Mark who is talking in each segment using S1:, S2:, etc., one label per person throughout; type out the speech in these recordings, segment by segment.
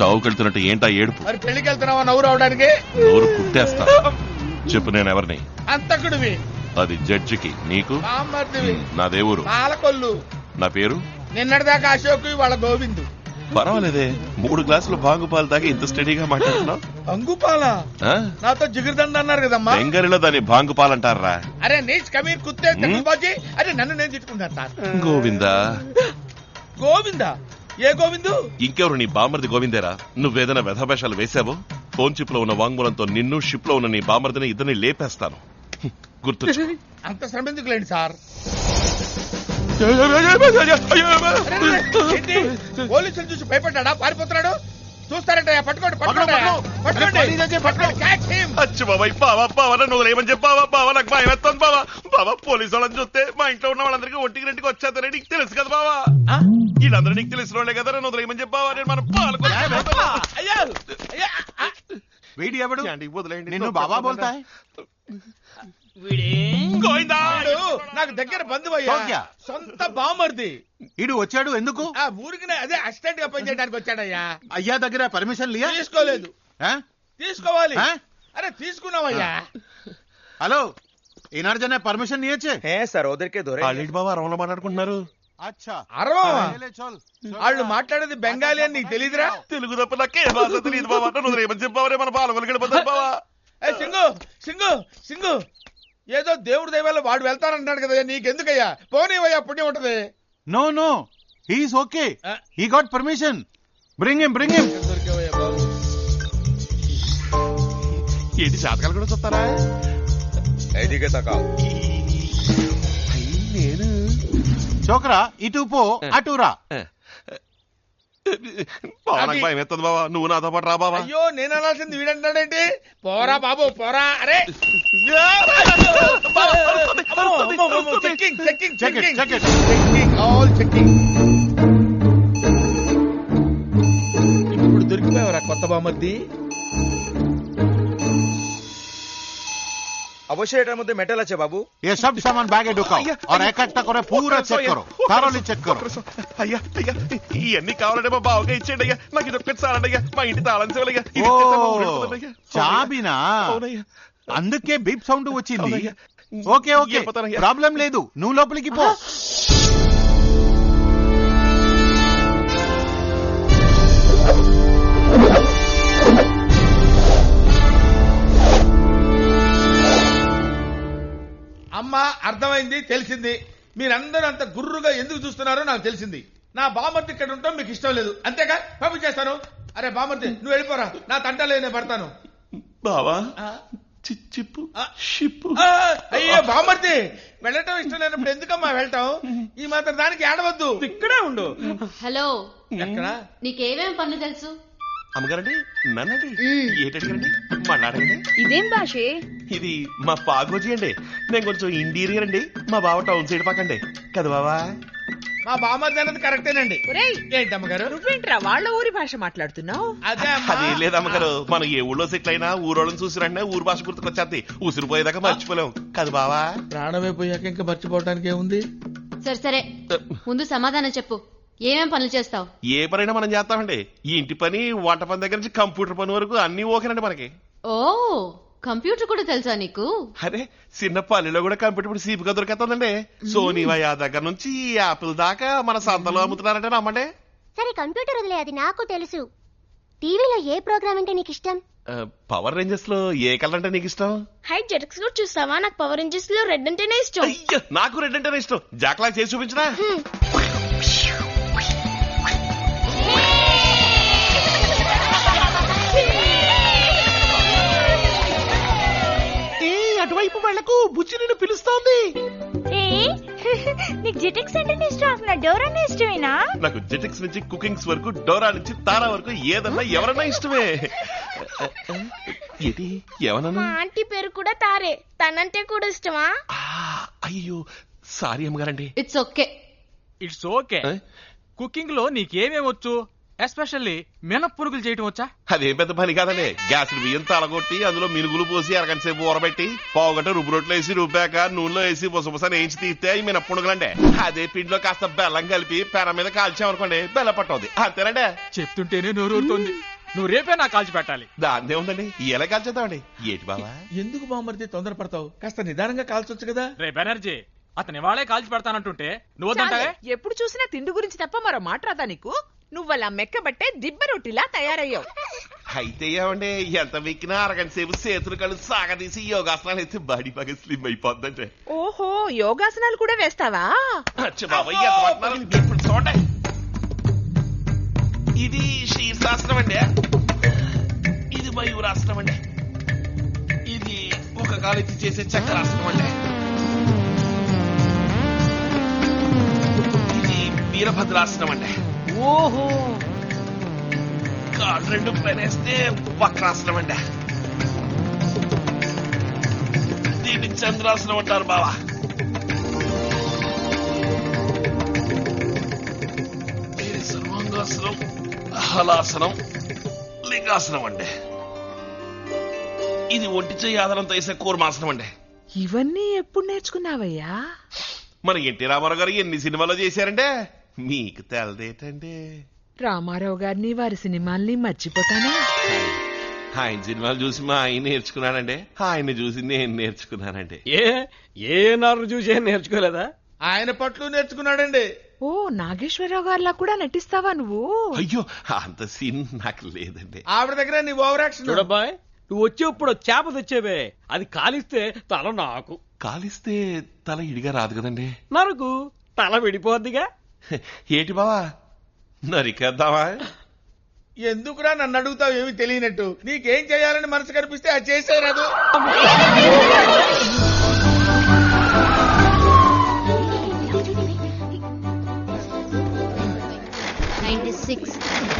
S1: చావుకెళ్తున్నట్టు ఏంటా ఏడుపు?
S2: మరి పెళ్లికి వెళ్తున్నావా నవ్వు రావడానికి?
S1: నోరు కుట్టేస్తా. చెప్పు, నేను ఎవరిని?
S2: అంతకుడివి.
S1: అది జడ్జికి. నీకు?
S2: బామ్మర్దివి.
S1: నా దేవురు
S2: పాలకొల్లు.
S1: నా పేరు?
S2: నిన్నటిదాకా అశోక్, వాళ్ళ గోవిందు.
S1: పర్వాలేదే, 3 గ్లాసులు బాంగుపాలు తాగి ఇంత స్టడీగా మాట్లాడుతున్నావు.
S2: అంగుపాల నాతో జిగిరిదండ అన్నారు కదమ్మా.
S1: బెంగళూరులో దాన్ని బాంగుపాలంటారా?
S2: అరే నీచ్ కమీర్ కుత్తే బాజీ. అరే నన్ను నేను తిట్టుకుంటాను సార్.
S1: గోవిందా?
S2: గోవిందా? ఏ గోవిందు?
S1: ఇంకెవరు? నీ బామర్ది గోవిందేరా. నువ్వేదైనా వ్యధవేషాలు వేశావో ఫోన్ చిప్ లో ఉన్న వాంగ్మూలంతో నిన్ను, షిప్ లో ఉన్న నీ బామర్దిని ఇద్దరిని లేపేస్తాను. గుర్తు.
S2: అంత శ్రమ ఎందుకులేండి సార్. పోలీసులు చూసి భయపడ్డా పారిపోతున్నాడు. చూస్తారంట. పట్టుకోండి
S1: నువ్వు ఏమని చెప్పావా బావా? నాకు భయం వేస్తాను బావా. బావా, పోలీసు వాళ్ళని చూస్తే మా ఇంట్లో ఉన్న వాళ్ళందరికీ ఒంటికి రెండుకి వచ్చేస్తారని నీకు తెలుసు కదా బావా. వీళ్ళందరూ నీకు తెలిసిన వాళ్ళే కదా. నువ్వు ఏమని చెప్పావా? నేను మనం
S3: వదిలేయండి. నిన్ను బాబా బోల్తా
S2: నాకు దగ్గర బంధువయ్యా, సొంత బామర్ది.
S3: ఇడు వచ్చాడు ఎందుకు?
S2: ఆ ఊరికి అదే అసిస్టెంట్ గా పనిచేయడానికి వచ్చాడయ్యా.
S3: అయ్యా దగ్గర పర్మిషన్ లియా?
S2: తీసుకోలేదు. తీసుకోవాలి. అరే తీసుకున్నావయ్యా.
S3: హలో, ఈనాడు జన పర్మిషన్ నియచ్చే
S4: సార్ ఉదరికే దొరే.
S1: బావా అరవలో మాట్లాడుకుంటున్నారు.
S2: వాళ్ళు మాట్లాడేది బెంగాలీ అని నీకు తెలీదురా?
S1: తెలుగు తప్ప నాకే భాష తెలియదు బావా. నువ్వు ఏమని చెప్పావరే? మన పాలకొల్లు గడిపోతారు బావా.
S2: సింగు సింగు సింగు, ఏదో దేవుడి దైవాల్లో వాడు వెళ్తానంటాడు కదా, నీకెందుకయ్యా? పోనీవయ్యా, పుణ్యం ఉంటది.
S3: No no, he's okay. He got permission. Bring him, bring him.
S2: దొరికావయ్యా బాబు.
S1: ఏంటి జాతకాలు కూడా చూస్తారా? నేను
S3: చోకరా, ఇటు పో అటురా.
S1: భయం ఎత్తదు బావా. నువ్వు నాతో పాటు రా బావా.
S2: అయ్యో, నేను అనాల్సింది వీడంటాడేంటి? పోరా బాబు పోరా. అరే checking checking checking checking all checking. ఇప్పుడు దొరికిపోయావరా కొత్త బామర్ది?
S4: अवश्य एटार मध्य मेटल अच्छे बाबू.
S3: ये सब सामान बैगे ढुकाओ और इकट्ठा करो, पूरा चेक करो, thoroughly check करो.
S1: అయ్యా అయ్యా, ఇవన్నీ కావాలంటే మా బావగా ఇచ్చేయండి అయ్యా. నాకు ఇది ఒక్కటి చాలండి. మా ఇంటి తాళం సేవలయ్యా.
S3: చాబినా? అందుకే బీప్ సౌండ్ వచ్చింది. ఓకే ఓకే, ప్రాబ్లం లేదు. నువ్వు లోపలికి పో.
S2: అమ్మా, అర్థమైంది, తెలిసింది. మీరందరూ అంత గుర్రుగా ఎందుకు చూస్తున్నారో నాకు తెలిసింది. నా బామర్ది ఇక్కడ ఉంటాం మీకు ఇష్టం లేదు, అంతేగా? పంపించేస్తాను. అరే బామర్ది, నువ్వు వెళ్ళిపోరా. నా తంటలే నేను పడతాను.
S1: బావా, చిప్పు షిప్పు.
S2: అయ్యో బామర్ది, వెళ్ళటం ఇష్టం లేనప్పుడు ఎందుకమ్మా వెళ్ళటం? ఈ మాత్రం దానికి ఏడవద్దు. ఇక్కడే ఉండు.
S5: హలో,
S2: ఎక్కడ?
S5: నీకేమేం పనులు తెలుసు?
S1: అమ్మగారండి, నన్నండి ఏంటండి మాట్లాడండి.
S6: ఇదేం భాషే?
S1: ఇది మా పాగోజీ అండి. నేను కొంచెం ఇంటీరియర్ అండి. మా బావ టౌన్ సైడ్ పక్కండి కదా బావా.
S2: మా బామర్ది అన్నది కరెక్టేనండి. ఏంటమ్మగారు
S6: నువ్వేంట్రా వాళ్ళ ఊరి భాష మాట్లాడుతున్నావు?
S1: అది లేదమ్మగారు, మనం ఏ ఊళ్ళో సెటిల్ అయినా ఊరోళ్ళని చూసిరంటే ఊరు భాష గుర్తుకొచ్చేది. ఉసిరిపోయేదాకా మర్చిపోలేం కదా బావా.
S2: ప్రాణమే పోయాక ఇంకా మర్చిపోవడానికి ఏముంది?
S5: సరే సరే, ముందు సమాధానం చెప్పు. ఏమేం పనులు చేస్తావు?
S1: ఏ పనైనా మనం చేస్తామండి. ఈ ఇంటి పని, వంట పని దగ్గర నుంచి కంప్యూటర్ పని వరకు అన్ని ఓకేనండి మనకి.
S5: ఓ, కంప్యూటర్ కూడా తెలుసా నీకు?
S1: అరే, చిన్న పల్లెలో కూడా కంప్యూటర్ సీపుగా దొరికేస్తుందండి. సోనీవా దగ్గర నుంచి యాపిల్ దాకా మన సంతలో అమ్ముతున్నారంటే నమ్మండి.
S7: సరే కంప్యూటర్ వదిలే, అది నాకు తెలుసు. టీవీలో ఏ ప్రోగ్రామ్ అంటే నీకు ఇష్టం?
S1: పవర్ రేంజర్స్ లో ఏ కలర్ అంటే నీకు ఇష్టం?
S7: హై జెటక్స్ కూడా చూస్తావా? నాకు పవర్ రేంజర్స్ లో రెడ్ అంటేనే ఇష్టం.
S1: అయ్యో, నాకు రెడ్ అంటేనే ఇష్టం. జాక్లా చేసి చూపించరా? అటువైపు వాళ్లకు బుచ్చి నిన్ను పిలుస్తోంది.
S7: నీకు జెటక్స్ అంటే ఇష్టం, నా డోరా ఇష్టమేనా?
S1: నాకు జెటక్స్ నుంచి కుకింగ్స్ వరకు, డోరా నుంచి తారా వరకు ఏదన్నా ఎవరన్నా ఇష్టమే. ఏంటి ఎవరన్నా?
S7: ఆంటీ పేరు కూడా తారే, తనంటే కూడా ఇష్టమా?
S1: అయ్యో సారీ అమ్మగారండి.
S5: It's okay.
S8: It's okay. Cooking లో నీకేమేమొచ్చు? ఎస్పెషల్లీ మినప్పురుగులు చేయటం వచ్చా?
S1: అదేం పెద్ద పని కాదండి. గ్యాస్ బియ్యం తలగొట్టి అందులో మినుగులు పోసి అరగంట సేపు ఊరబెట్టి పావుగంట రుబ్బు రొట్టెలు వేసి రుబ్బాక నూనెలో వేసి బుసబుసని వేయించి తీస్తే అవి మినప్పుడుగులండి. అదే పిండిలో కాస్త బెల్లం కలిపి పెర మీద కాల్చామనుకోండి బెల్లం పట్టవుద్ది. అంతేనండి.
S8: చెప్తుంటేనే నోరూరుతోంది. నువ్వు రేపే నాకు కాల్చి పెట్టాలి.
S1: దాందే ఉందండి. ఎలా కాల్చేద్దామండి? ఏటి బావా
S2: ఎందుకు బామ్మర్ది తొందరపడతావు? కాస్త నిదానంగా కాల్చొచ్చు కదా.
S8: రే బెనర్జీ, అతని వాళ్ళే కాల్చి పెడతానంటుంటే నువ్వు వద్దంటావే?
S6: చాలే. ఎప్పుడు చూసినా తిండి గురించి తప్ప మరో మాట రాదా నీకు? నువ్వలా మెక్కబట్టే దిబ్బ రొట్టిలా తయారయ్యావు.
S1: అయితే ఏమండి ఎంత వెక్కినా అరగంట సేపు చేతులు కళ్ళు సాగదీసి యోగాసనాలు అయితే బాడీ బాగా స్లిమ్ అయిపోద్దంటే.
S6: ఓహో, యోగాసనాలు కూడా వేస్తావా?
S1: బాబాయ్ ఇప్పుడు చూడండి. ఇది శీర్షాసనం అండి, ఇది మయూరాసనం అండి, ఇది ఒక కాలెత్తి చేసే చక్రాసనం అండి, ఇది వీరభద్రాసనం అండి.
S8: ఓహో,
S1: కాళ్ళు రెండు పనేస్తే వక్రాసనం అండి. దీన్ని చంద్రాసనం అంటారు బావా. ఇది సర్వాంగాసనం, హలాసనం, లింగాసనం అండి. ఇది ఒంటి చెయ్యి ఆధారంతో వేసే కూర్మాసనం అండి.
S6: ఇవన్నీ ఎప్పుడు నేర్చుకున్నావయ్యా?
S1: మన ఎన్టీ రామారావు గారు ఎన్ని సినిమాలో చేశారంటే మీకు తెలదేటండి.
S6: రామారావు గారిని వారి సినిమాల్ని మర్చిపోతానా?
S1: ఆయన సినిమాలు చూసి మా ఆయన నేర్చుకున్నానండి, ఆయన చూసి నేను నేర్చుకున్నానండి.
S8: ఏ నారు చూసి నేర్చుకోలేదా?
S2: ఆయన పట్లు నేర్చుకున్నాడండి.
S6: ఓ, నాగేశ్వరరావు గారిలా కూడా నటిస్తావా నువ్వు?
S1: అయ్యో అంత సీన్ నాకు లేదండి.
S2: ఆవిడ దగ్గర నీ ఓవర్ యాక్షన్.
S8: చూడబ్బాయ్, నువ్వు వచ్చేప్పుడు చేప తెచ్చేవే, అది కాలిస్తే తల నాకు.
S1: కాలిస్తే తల ఇడిగా రాదు కదండి.
S8: నరకు తల విడిపోద్దిగా.
S1: ఏటి బావా నరికేద్దామా?
S2: ఎందుకురా నన్ను అడుగుతావు ఏమి తెలియనట్టు? నీకేం చేయాలని మనసు కనిపిస్తే అది చేసేరాదు.
S5: 96,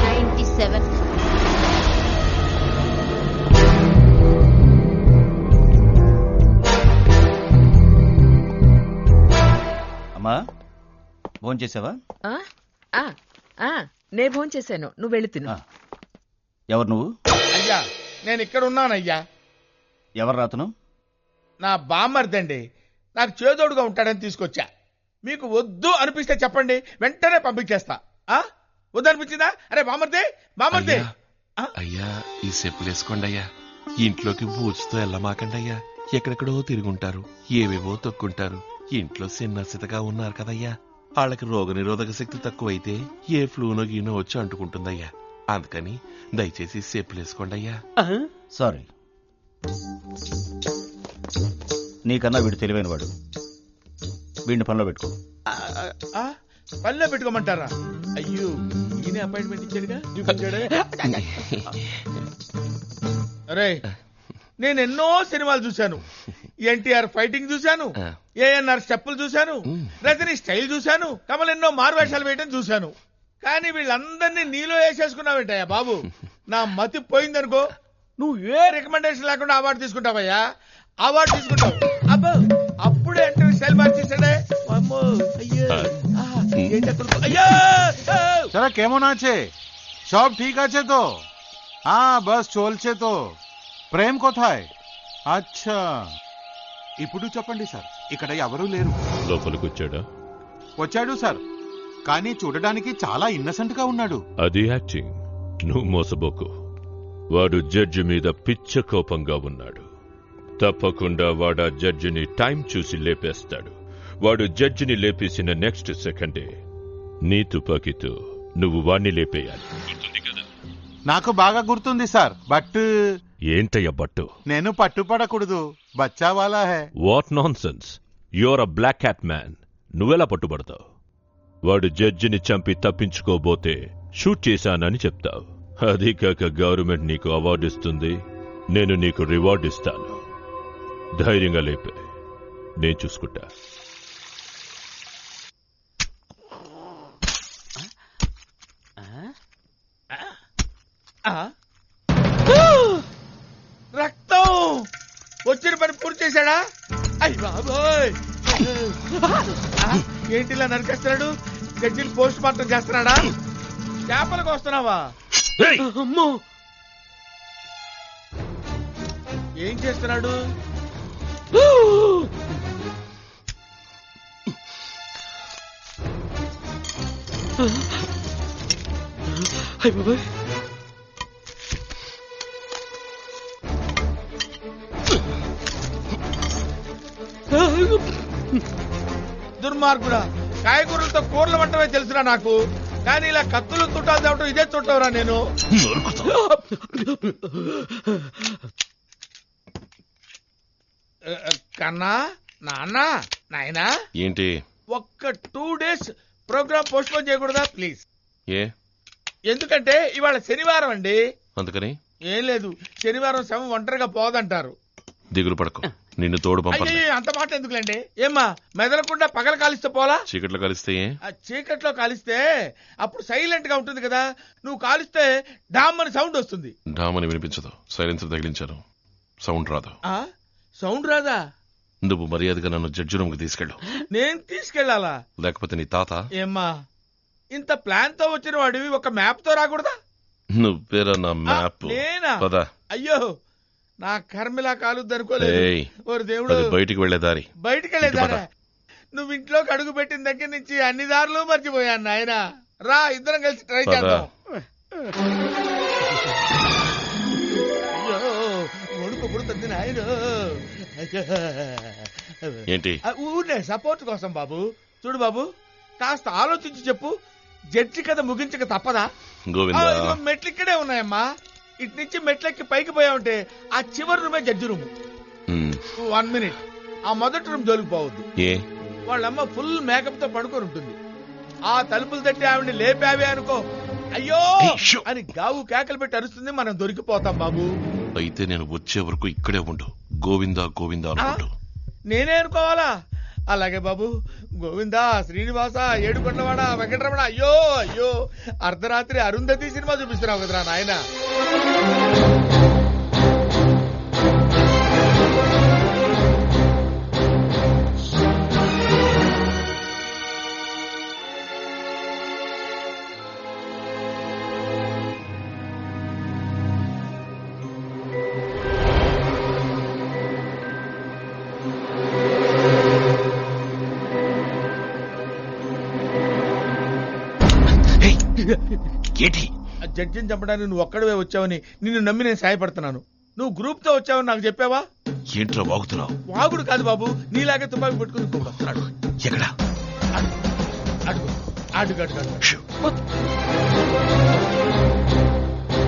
S5: 97.
S9: అమ్మా భోంచేసావా?
S6: నే భోంచేశాను, నువ్వు వెళ్ళి తిను.
S9: ఎవరు నువ్వు?
S2: అయ్యా నేను ఇక్కడ ఉన్నానయ్యా.
S9: ఎవరు రాతను?
S2: నా బామ్మర్దండి. నాకు చేదోడుగా ఉంటాడని తీసుకొచ్చా. మీకు వద్దు అనిపిస్తే చెప్పండి, వెంటనే పంపించేస్తా. వద్దనిపించిందా? అరే బామ్మర్దే, బామ్మర్దే.
S1: అయ్యా ఈ చెప్పులు వేసుకోండి అయ్యా. ఇంట్లోకి బూచుతో వెళ్ళమాకండి అయ్యా. ఎక్కడెక్కడో తిరుగుంటారు, ఏవేవో తొక్కుంటారు. ఇంట్లో చిన్నసితగా ఉన్నారు కదయ్యా, వాళ్ళకి రోగనిరోధక శక్తి తక్కువైతే ఏ ఫ్లూనో గీనో వచ్చి అంటుకుంటుందయ్యా. అందుకని దయచేసి చెప్పులు వేసుకోండి అయ్యా.
S9: సారీ, నీకన్నా వీడు తెలివైన వాడు. వీడిని పనిలో పెట్టుకో.
S2: పనిలో పెట్టుకోమంటారా? అయ్యో ఈయన అపాయింట్మెంట్ ఇచ్చాడుగా. అరే నేను ఎన్నో సినిమాలు చూశాను. ఎన్టీఆర్ ఫైటింగ్ చూశాను, ఏఎన్ఆర్ స్టెప్పులు చూశాను, రజనీ స్టైల్ చూశాను, కమల్ ఎన్నో మారువేషాలు వేయటం చూశాను. కానీ వీళ్ళందరినీ నీలో వేసేసుకున్నావేంటయ్యా బాబు? నా మతి పోయిందనుకో, నువ్వు ఏ రికమెండేషన్ లేకుండా అవార్డు తీసుకుంటావయ్యా. అవార్డు తీసుకుంటావు. అబ్బో అప్పుడే ఎంటర్ స్టైల్ మార్చేసాడే. అమ్మో అయ్యో
S3: चला केमन आछे? सब ठीक आछे तो? हाँ बस चलछे तो। ప్రేమ్ కోథాయ్? అచ్చా ఇప్పుడు చెప్పండి సార్, ఇక్కడ ఎవరూ లేరు.
S10: లోపలికి వచ్చాడా?
S3: వచ్చాడు సార్, కానీ చూడడానికి చాలా ఇన్నసెంట్ గా ఉన్నాడు.
S10: అది యాక్టింగ్, నువ్వు మోసబోకు. వాడు జడ్జి మీద పిచ్చ కోపంగా ఉన్నాడు. తప్పకుండా వాడు ఆ జడ్జిని టైం చూసి లేపేస్తాడు. వాడు జడ్జిని లేపేసిన నెక్స్ట్ సెకండే నీ తుపాకీతో నువ్వు వాణ్ణి లేపేయాలి.
S3: నాకు బాగా గుర్తుంది సార్, బట్
S10: ఏంటయ్య బట్టు?
S3: నేను పట్టుపడకూడదు, బచ్చా వాలా హై.
S10: What nonsense, you're a black cat man. నువ్వెలా పట్టుబడతావు? వాడు జడ్జిని చంపి తప్పించుకోబోతే షూట్ చేశానని చెప్తావు. అది కాక గవర్నమెంట్ నీకు అవార్డు ఇస్తుంది, నేను నీకు రివార్డు ఇస్తాను. ధైర్యంగా లేపే, నేను చూసుకుంటా.
S2: రక్తం వచ్చిన పని పూర్తి చేశాడా? అయ్య బాబోయ్, ఏంటిలా నరికేస్తున్నాడు? జడ్జిని పోస్ట్ మార్టం చేస్తున్నాడా? చేపలకు వస్తున్నావా?
S8: అమ్మో
S2: ఏం చేస్తున్నాడు?
S8: అయ్ బాబాయ్
S2: దుర్మార్గుడా, కాయగూరలతో కూరలు వంటమే తెలుసురా నాకు, కానీ ఇలా కత్తులు తుట్టాలు తేవటం ఇదే చుట్టవరా నేను. కన్నా, నాన్న, నాయనా,
S1: ఏంటి?
S2: ఒక్క 2 days ప్రోగ్రామ్ పోస్ట్ పోన్ చేయకూడదా ప్లీజ్?
S1: ఏ
S2: ఎందుకంటే ఇవాళ శనివారం అండి.
S1: అందుకని
S2: ఏం లేదు, శనివారం శవం ఒంటరిగా పోదంటారు.
S1: దిగులు పడకు, నిన్ను తోడు పంపండి.
S2: అయ్యో, అంత మాట ఎందుకులేండి? ఏమ్మా, మెదలకుండా పగల కాలిస్తే పోలా?
S1: చీకట్లో కలిస్తే ఏ?
S2: ఆ చీకట్లో కాలిస్తే అప్పుడు సైలెంట్ గా ఉంటుంది కదా, నువ్వు కాలిస్తే డామ్ అని సౌండ్ వస్తుంది.
S1: డామని వినిపించదు, సైలెన్సర్ తగిలించాను, సౌండ్ రాదు.
S2: ఆ సౌండ్ రాదా?
S1: నువ్వు మర్యాదగా నన్ను జడ్జి రూమ్ కి తీసుకెళ్ళు.
S2: నేను తీసుకెళ్లాలా?
S1: లేకపోతే నీ తాత.
S2: ఏమ్మా, ఇంత ప్లాన్ తో వచ్చిన వాడివి ఒక మ్యాప్ తో రాకూడదా?
S1: నువ్వేరా నా మ్యాప్?
S2: నేనా?
S1: పదా.
S2: అయ్యో, నా కర్మిలా కాలుద్ది అనుకోలేదు.
S1: ఏయ్,
S2: ఓరి దేవుడు,
S1: అది బయటికి వెళ్లే దారి.
S2: బయటికి వెళ్ళేదారా? నువ్వు ఇంట్లోకి అడుగు పెట్టిన దగ్గర నుంచి అన్ని దారులు మర్చిపోయాను నాయన. రా, ఇద్దరం కలిసి ట్రై
S1: పద.
S2: చేద్దాం. అయ్యో, వణుకు పుడుతుంది నాయన.
S1: ఏంటి?
S2: ఊరినే సపోర్ట్ కోసం బాబు. చూడు బాబు, కాస్త ఆలోచించి చెప్పు, జడ్జి కథ ముగించక తప్పదా?
S1: గోవిందా,
S2: ఇదిగో మెట్లు ఇక్కడే ఉన్నాయమ్మా. ఇటు నుంచి మెట్లెక్కి పైకి పోయావుంటే ఆ చివరి రూమే జడ్జి రూమ్. 1 minute, ఆ మొదటి రూమ్ జోలికి పోవద్దు.
S1: ఏ?
S2: వాళ్ళమ్మ ఫుల్ మేకప్ తో పడుకొని ఉంటుంది. ఆ తలుపులు తట్టి ఆవిడ లేపావే అనుకో, అయ్యో అని గావు కేకలు పెట్టి అరుస్తుంది, మనం దొరికిపోతాం బాబు.
S1: అయితే నేను వచ్చే వరకు ఇక్కడే ఉండు. గోవిందా గోవిందా అనుకుంటూ.
S2: నేనే అనుకోవాలా? అలాగే బాబు. గోవిందా, శ్రీనివాస, ఏడుకొండవాడ, వెంకటరమణ. అయ్యో అయ్యో, అర్ధరాత్రి అరుంధతి సినిమా చూపిస్తున్నావు కదరా నాయన.
S1: ఏంటి?
S2: జడ్జిని చంపడానికి నువ్వు ఒక్కడవే వచ్చావని నిన్ను నమ్మి నేను సాయపడుతున్నాను. నువ్వు గ్రూప్ తో వచ్చావని నాకు చెప్పావా?
S1: ఏంట్రా వాగుతున్నావు?
S2: వాగుడు కాదు బాబు, నీలాగే తుపాకి పెట్టుకుని ఇంకొకడు వస్తున్నాడు.
S1: ఎక్కడా?
S2: అడుగు అడుగు అడుగు అడుగు.
S1: షూ.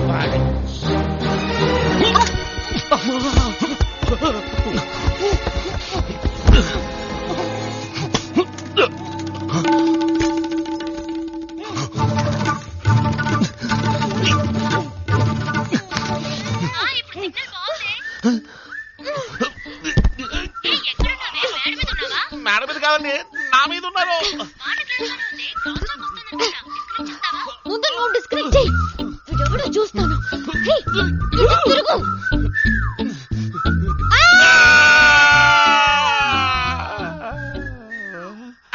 S2: వాడి.
S1: మేడం మీద కాదండి, నా మీద ఉన్నారు.
S5: ముందు నువ్వు డిస్కనెక్ట్ చెయ్యి. ఎవడో చూస్తాను. హే, ఇటు తిరుగు.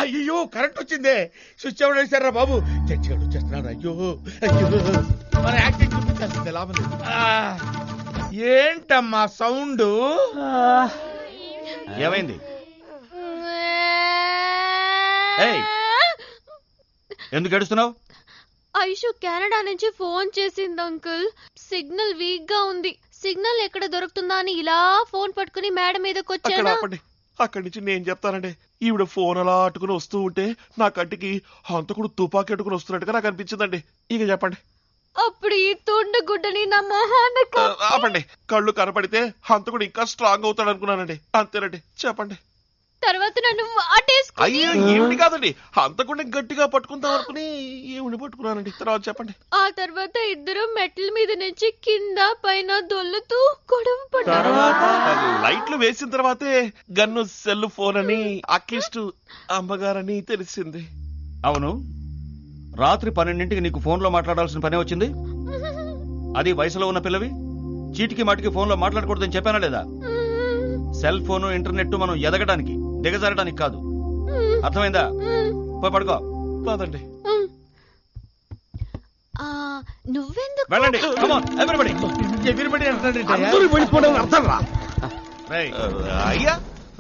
S2: అయ్యో, కరెంట్ వచ్చిందే. స్విచ్ ఎవరు వేశారా బాబు? జడ్జి గారు వచ్చేస్తున్నాడు. అయ్యో అయ్యో, మన యాక్టింగ్ చూపించాల్సిందే, లాభం లేదు. ఏంటమ్మా సౌండ్?
S9: ఏమైంది? ఏయ్, ఎందుకు ఏడుస్తున్నావు?
S5: ఐషు కెనడా నుంచి ఫోన్ చేసింది అంకుల్. సిగ్నల్ వీక్ గా ఉంది. సిగ్నల్ ఎక్కడ దొరుకుతుందా అని ఇలా ఫోన్ పట్టుకుని మేడం మీదకి వచ్చాను.
S1: అక్కడి నుంచి నేను చెప్తానండి. ఈవిడ ఫోన్ అలా అట్టుకుని వస్తూ ఉంటే నా కంటికి హంతకుడు తుపాకీ అట్టుకుని వస్తున్నట్టుగా నాకు అనిపించిందండి. ఇక చెప్పండి.
S5: అప్పుడు ఈ తుండు గుడ్డని నా మొహానికి
S1: ఆపండి. కళ్ళు కనపడితే హంతకుడు ఇంకా స్ట్రాంగ్ అవుతాడు అనుకున్నానండి. అంతేనండి, చెప్పండి.
S5: తర్వాత నన్ను వాటేసుకుని
S1: అయ్యో, ఏమిటి కాదండి, హంతకుడిని గట్టిగా పట్టుకుందాం అనుకుని ఏమిటి పట్టుకున్నానండి. తర్వాత చెప్పండి.
S5: ఆ తర్వాత ఇద్దరు మెట్ల మీద నుంచి కింద పైన దొల్లుతూ గొడవ పడ్డారు.
S1: తర్వాత లైట్లు వేసిన తర్వాతే గన్ను సెల్ ఫోన్ అని అక్కిస్ట్ అమ్మగారని తెలిసింది.
S9: అవును, రాత్రి 12ంటికి నీకు ఫోన్లో మాట్లాడాల్సిన పనే వచ్చింది. అది వయసులో ఉన్న పిల్లవి. చీటికి మాటికి ఫోన్లో మాట్లాడకూడదని చెప్పానా లేదా? సెల్ ఫోను, ఇంటర్నెట్ మనం ఎదగడానికి, దిగజారడానికి కాదు. అర్థమైందా? పోయి పడుకో.
S1: పదండి.
S5: నువ్వెందుకు
S9: వెళ్ళండి come on, everybody.
S2: ఎవిరిబడి
S8: అందరూ వెళ్ళిపోవడం అర్థం రా.
S9: రేయ్,
S1: అయ్యా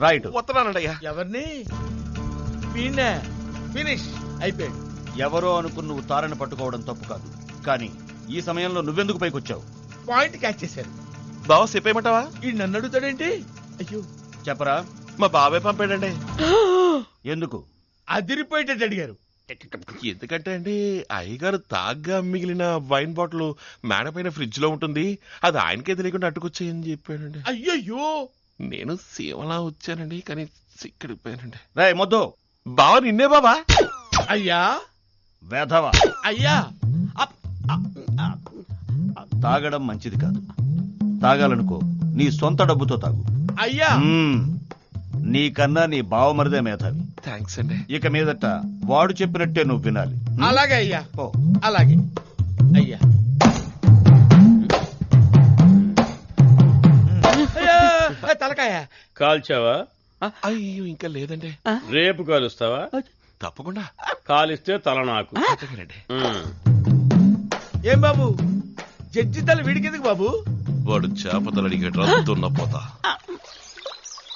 S9: రైట్.
S1: వస్తున్నానండయ్యా.
S2: ఎవరిని వీణ్ణే ఫినిష్ అయిపోయాడు.
S9: ఎవరో అనుకుని నువ్వు తారని పట్టుకోవడం తప్పు కాదు, కానీ ఈ సమయంలో నువ్వెందుకు పైకొచ్చావు?
S2: పాయింట్ క్యాచ్ చేశారు.
S1: బావ చెప్పేయమంటావా?
S2: ఈ నన్ను అడుగుతాడేంటి? అయ్యో
S9: చెప్పరా.
S1: మా బాబాయ్ పంపాడండి.
S9: ఎందుకు?
S2: అదిరిపోయేటట్టు అడిగారు.
S1: ఎందుకంటే అండి అయ్యగారు తాగ్గా మిగిలిన వైన్ బాటిల్ మేడ పైన ఫ్రిడ్జ్ లో ఉంటుంది, అది ఆయనకే తెలియకుండా అట్టుకొచ్చేయని చెప్పాడండి.
S2: అయ్యయ్యో
S1: నేను సేవలా వచ్చానండి, కానీ సిక్కడిపోయానండి.
S9: రేయ్ మొద్దు,
S1: బావ నిన్నే బాబా.
S2: అయ్యా
S9: వేధవా.
S2: అయ్యా
S9: తాగడం మంచిది కాదు. తాగాలనుకో నీ సొంత డబ్బుతో తాగు.
S2: అయ్యా
S9: నీకన్నా నీ బావమరిదే మేధావి.
S1: థ్యాంక్స్ అండి.
S9: ఇక మీదట వాడు చెప్పినట్టే నువ్వు వినాలి.
S2: అలాగే అయ్యా.
S9: ఓ
S2: అలాగే అయ్యా. అయ్యా, తలకాయ
S8: కాల్చావా?
S1: అయ్యో ఇంకా లేదండి.
S8: రేపు కాలుస్తావా?
S1: తప్పకుండా.
S8: కాలిస్తే తల నాకు.
S1: అలాగేనండి.
S2: ఏం బాబు జడ్జి తల వీడికెందుకు బాబు?
S1: వాడు చేపతలు అడిగేట దున్నపోతా.